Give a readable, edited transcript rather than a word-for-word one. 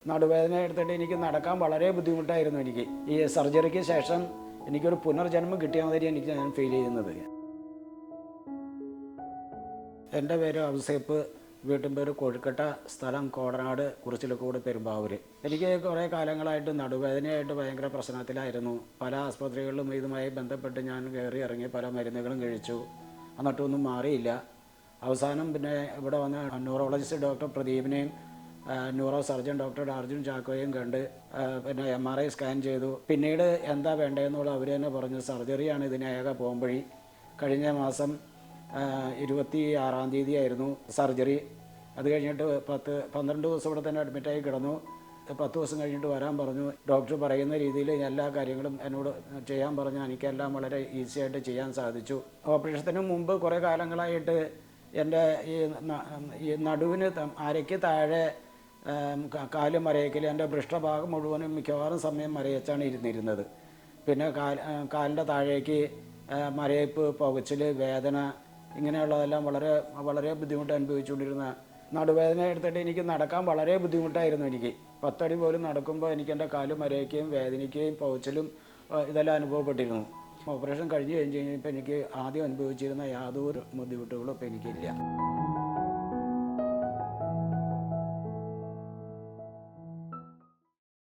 നടുവേദന എടുത്തിട്ട് എനിക്ക് നടക്കാൻ വളരെ ബുദ്ധിമുട്ടായിരുന്നു. എനിക്ക് ഈ സർജറിക്ക് ശേഷം എനിക്കൊരു പുനർജന്മം കിട്ടിയ മാതിരി ഞാൻ ഫീൽ ചെയ്യുന്നത്. എൻ്റെ പേര് ഔസേപ്പ്, വീട്ടും പേര് കോഴിക്കട്ട, സ്ഥലം കോടനാട്, കുറിച്ചിലക്കോട്, പെരുമ്പാവൂർ. എനിക്ക് കുറേ കാലങ്ങളായിട്ട് നടുവേദനയായിട്ട് ഭയങ്കര പ്രശ്നത്തിലായിരുന്നു. പല ആസ്പത്രികളിലും ഇതുമായി ബന്ധപ്പെട്ട് ഞാൻ കയറി ഇറങ്ങി പല മരുന്നുകളും കഴിച്ചു, എന്നിട്ടൊന്നും മാറിയില്ല. അവസാനം പിന്നെ ഇവിടെ വന്ന ന്യൂറോളജിസ്റ്റ് ഡോക്ടർ പ്രദീപിനെയും ന്യൂറോ സർജൻ ഡോക്ടർ അർജുൻ ചാക്കോയും കണ്ട് പിന്നെ MRI സ്കാൻ ചെയ്തു. പിന്നീട് എന്താ വേണ്ടതെന്നുള്ള അവർ തന്നെ പറഞ്ഞു സർജറിയാണ് ഇതിന് ഏക പോകുമ്പഴി. കഴിഞ്ഞ മാസം 26-ാം തീയതി ആയിരുന്നു സർജറി. അത് കഴിഞ്ഞിട്ട് 12 ദിവസം ഇവിടെ തന്നെ അഡ്മിറ്റായി കിടന്നു. 10 ദിവസം കഴിഞ്ഞിട്ട് വരാൻ പറഞ്ഞു. ഡോക്ടർ പറയുന്ന രീതിയിൽ എല്ലാ കാര്യങ്ങളും എന്നോട് ചെയ്യാൻ പറഞ്ഞു. എനിക്കെല്ലാം വളരെ ഈസിയായിട്ട് ചെയ്യാൻ സാധിച്ചു. ഓപ്പറേഷത്തിന് മുമ്പ് കുറേ കാലങ്ങളായിട്ട് എൻ്റെ ഈ നടുവിന് അരയ്ക്ക് താഴെ കാല് മരയിക്കൽ, എൻ്റെ പൃഷ്ഠഭാഗം മുഴുവനും മിക്കവാറും സമയം മരയച്ചാണ് ഇരുന്നിരുന്നത്. പിന്നെ കാലിൻ്റെ താഴേക്ക് മരയിപ്പ്, പുകച്ചിൽ, വേദന, ഇങ്ങനെയുള്ളതെല്ലാം വളരെ വളരെ ബുദ്ധിമുട്ട് അനുഭവിച്ചുകൊണ്ടിരുന്ന. നടുവേദന എടുത്തിട്ട് എനിക്ക് നടക്കാൻ വളരെ ബുദ്ധിമുട്ടായിരുന്നു. എനിക്ക് 10 അടി പോലും നടക്കുമ്പോൾ എനിക്ക് എൻ്റെ കാല് മരയിക്കുകയും വേദനിക്കുകയും പുകച്ചിലും ഇതെല്ലാം അനുഭവപ്പെട്ടിരുന്നു. ഓപ്പറേഷൻ കഴിഞ്ഞ് കഴിഞ്ഞപ്പോൾ എനിക്ക് ആദ്യം അനുഭവിച്ചിരുന്ന യാതൊരു ബുദ്ധിമുട്ടുകളും ഇപ്പോൾ എനിക്കില്ല.